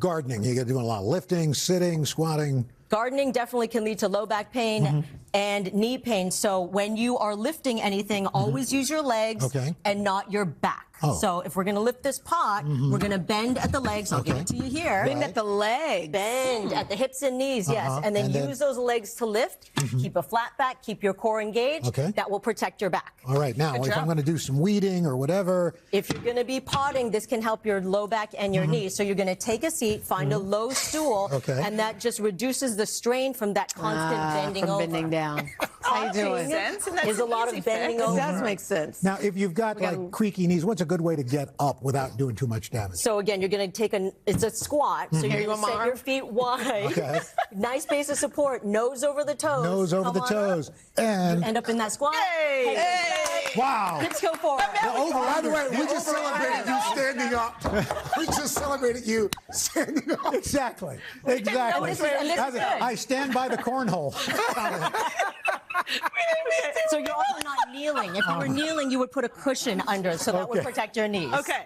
gardening? You're doing a lot of lifting, sitting, squatting. Gardening definitely can lead to low back pain and knee pain. So when you are lifting anything, always use your legs and not your back. So if we're going to lift this pot, we're going to bend at the legs. I'll give it to you here. Bend at the legs. Bend at the hips and knees, yes. And then use those legs to lift. Keep a flat back. Keep your core engaged. That will protect your back. All right. Now, if I'm going to do some weeding or whatever. If you're going to be potting, this can help your low back and your knees. So you're going to take a seat, find a low stool, and that just reduces the strain from that constant bending over. Bending down. How you doing? Is a lot of bending over. It does make sense. Now, if you've got like creaky knees, what's a good way to get up without doing too much damage? So again, you're going to take it's a squat. So you're going to set your feet wide. Nice base of support. Nose over the toes. Nose over the toes. And end up in that squat. Hey! Wow. Hips go forward. By the way, we just celebrated you standing up. We just celebrated you standing up. Exactly. Exactly. I stand by the cornhole. So you're also not kneeling. If you were kneeling, you would put a cushion under, so that would protect your knees. Okay.